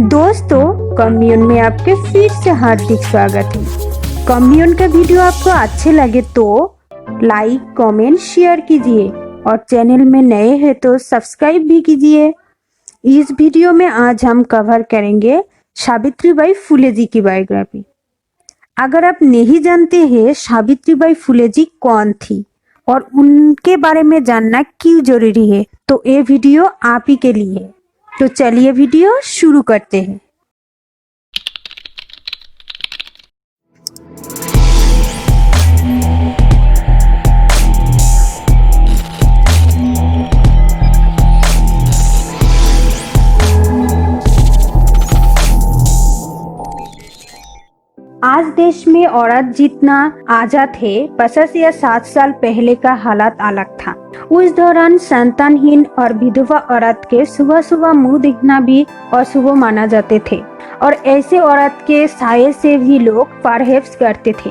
दोस्तों, कम्युन में आपके फिर से हार्दिक स्वागत है। कम्युन का वीडियो आपको अच्छे लगे तो लाइक, कमेंट, शेयर कीजिए और चैनल में नए हैं तो सब्सक्राइब भी कीजिए। इस वीडियो में आज हम कवर करेंगे सावित्रीबाई फुले जी की बायोग्राफी। अगर आप नहीं जानते हैं सावित्रीबाई फुले जी कौन थी और उनके बारे में जानना क्यों जरूरी है, तो ये वीडियो आप ही के लिए है। तो चलिए वीडियो शुरू करते हैं। आज देश में औरत जितना आजाद है 50 या 60 साल पहले का हालात अलग था। उस दौरान संतानहीन और विधवा औरत के सुबह सुबह मुंह दिखना भी अशुभ माना जाते थे और ऐसे औरत के साये से भी लोग परहेज करते थे।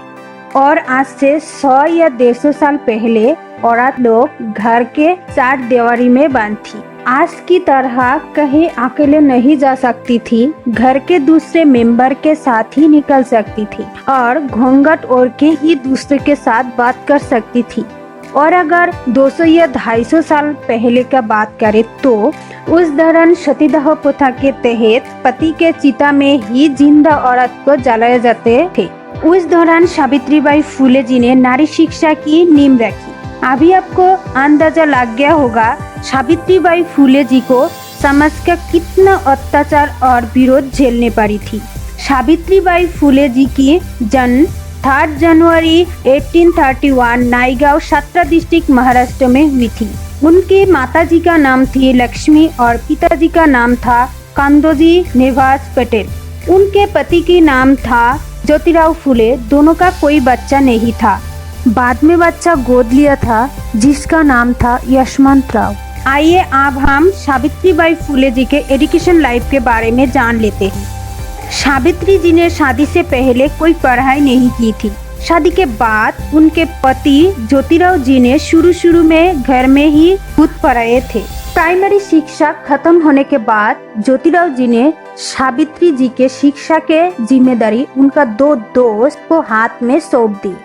और आज से 100 या 150 साल पहले औरत लोग घर के चार दीवारी में बंद थी। आज की तरह कहीं अकेले नहीं जा सकती थी, घर के दूसरे मेंबर के साथ ही निकल सकती थी और घूंघट ओढ़ के ही दूसरे के साथ बात कर सकती थी। और अगर 200 या 250 साल पहले का बात करें तो उस दौरान सतीदाह प्रथा के तहत पति के चिता में ही जिंदा औरत को जलाए जाते थे। उस दौरान सावित्रीबाई फुले जी ने नारी शिक्षा की नींव रखी। अभी आपको अंदाजा लग गया होगा सावित्रीबाई फुले जी को समाज का कितना अत्याचार और विरोध झेलने पड़ी थी। सावित्रीबाई फुले जी की जन्म 3 जनवरी 1831 नाईगांव, सत्रा डिस्ट्रिक्ट, महाराष्ट्र में हुई थी। उनके माताजी का नाम थी लक्ष्मी और पिताजी का नाम था कांदोजी निवास पटेल। उनके पति के नाम था ज्योतिराव फुले। दोनों का कोई बच्चा नहीं था। बाद में बच्चा गोद लिया था जिसका नाम था यशवंत राव। आइए अब हम सावित्रीबाई फुले जी के एजुकेशन लाइफ के बारे में जान लेते हैं। सावित्री जी ने शादी से पहले कोई पढ़ाई नहीं की थी। शादी के बाद उनके पति ज्योतिराव जी ने शुरू में घर में ही खुद पढ़ाए थे। प्राइमरी शिक्षा खत्म होने के बाद ज्योतिराव जी ने सावित्री जी के शिक्षा के जिम्मेदारी उनका 2 दोस्त को हाथ में सौंप दी।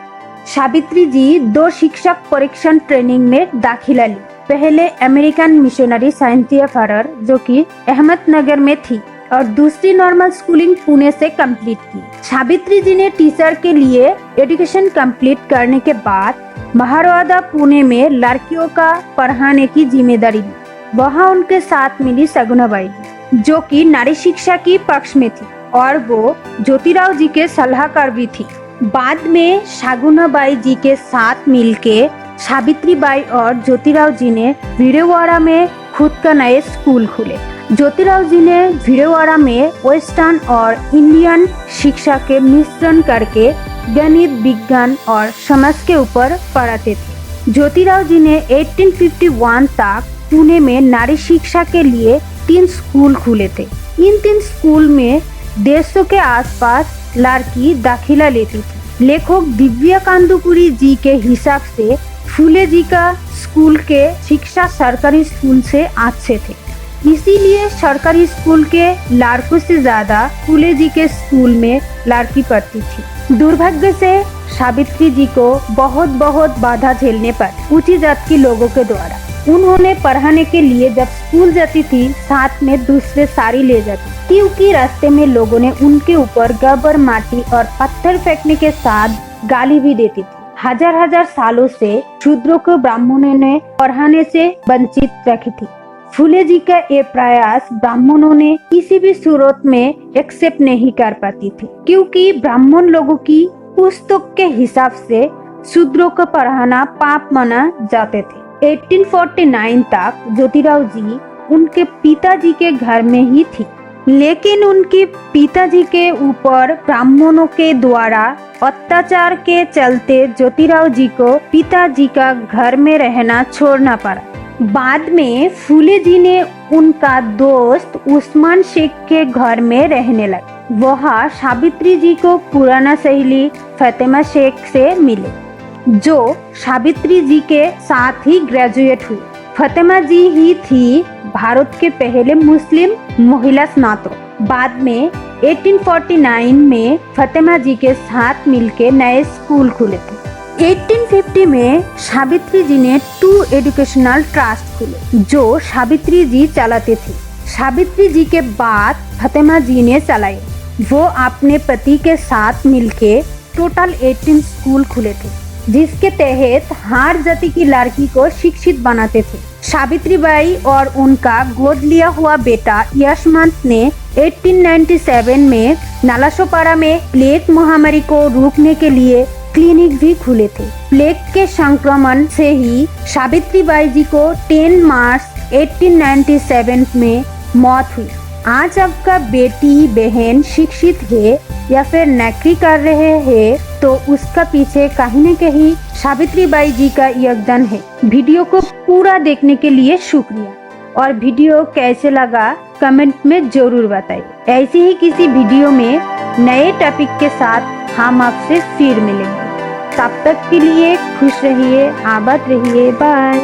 सावित्री जी 2 शिक्षक परीक्षण ट्रेनिंग में दाखिला ली। पहले अमेरिकन मिशनरी साइंटिया फरर जो कि अहमदनगर में थी और दूसरी नॉर्मल स्कूलिंग पुणे से कंप्लीट की। सावित्री जी ने टीचर के लिए एजुकेशन कंप्लीट करने के बाद महाराजा पुणे में लड़कियों का पढ़ाने की जिम्मेदारी ली। वहाँ उनके साथ मिली सगुनाबाई जो कि नारी शिक्षा की पक्ष में थी और वो ज्योतिराव जी के सलाहकार भी थी। बाद में सगुनाबाई जी के साथ मिलके सावित्रीबाई और ज्योतिराव जी ने भिडेवाड़ा में खुद का नए स्कूल खोले। ज्योतिराव जी ने भिडेवाड़ा में वेस्टर्न और इंडियन शिक्षा के मिश्रण करके गणित, विज्ञान और समाज के ऊपर पढ़ाते थे। ज्योतिराव जी ने 1851 तक पुणे में नारी शिक्षा के लिए 3 स्कूल खुले थे। इन 3 स्कूल में 150 के आसपास लड़की दाखिला लेती थी। लेखक दिव्या कांदुकुरी जी के हिसाब से फुले जी का स्कूल के शिक्षा सरकारी स्कूल से अच्छे थे, इसीलिए सरकारी स्कूल के लड़कों से ज्यादा फुले जी के स्कूल में लड़की पढ़ती थी। दुर्भाग्य से सावित्री जी को बहुत बाधा झेलने पर ऊंची जात के लोगों के द्वारा उन्होंने पढ़ाने के लिए जब स्कूल जाती थी साथ में दूसरे साड़ी ले जाती, क्योंकि रास्ते में लोगों ने उनके ऊपर गोबर, माटी और पत्थर फेंकने के साथ गाली भी देती थी। हजार सालों से शूद्रों को ब्राह्मणों ने पढ़ाने से वंचित रखी थी। फुले जी का ये प्रयास ब्राह्मणों ने किसी भी सूरत में एक्सेप्ट नहीं कर पाती थी, क्योंकि ब्राह्मण लोगों की पुस्तक के हिसाब से शूद्रों को पढ़ाना पाप माना जाते थे। 1849 तक ज्योतिराव जी उनके पिताजी के घर में ही थी, लेकिन उनके पिताजी के ऊपर ब्राह्मणों के द्वारा अत्याचार के चलते ज्योतिराव जी को पिताजी का घर में रहना छोड़ना पड़ा। बाद में फुले जी ने उनका दोस्त उस्मान शेख के घर में रहने लगे। वहाँ सावित्री जी को पुराना सहेली फातिमा शेख से मिले जो सावित्री जी के साथ ही ग्रेजुएट हुई। फातिमा जी ही थी भारत के पहले मुस्लिम महिला स्नातक। बाद में 1849 में फातिमा जी के साथ मिलकर नए स्कूल खुले थे। 1850 में सावित्री जी ने 2 एजुकेशनल ट्रस्ट खुले जो सावित्री जी चलाते थे। सावित्री जी के बाद फातिमा जी ने चलाए। वो अपने पति के साथ मिलके टोटल 18 स्कूल खुले थे जिसके तहत हर जाति की लड़की को शिक्षित बनाते थे। सावित्री बाई और उनका गोद लिया हुआ बेटा यशवंत ने 1897 में नालासोपारा में प्लेग महामारी को रोकने के लिए क्लिनिक भी खुले थे। प्लेग के संक्रमण से ही सावित्री बाई जी को 10 मार्च 1897 में मौत हुई। आज आपका बेटी बहन शिक्षित है या फिर नौकरी कर रहे हैं तो उसका पीछे कहीं न कहीं सावित्री बाई जी का योगदान है। वीडियो को पूरा देखने के लिए शुक्रिया और वीडियो कैसे लगा कमेंट में जरूर बताइए। ऐसे ही किसी वीडियो में नए टॉपिक के साथ हम आपसे फिर मिलेंगे। तब तक के लिए खुश रहिए, आबाद रहिए, बाय।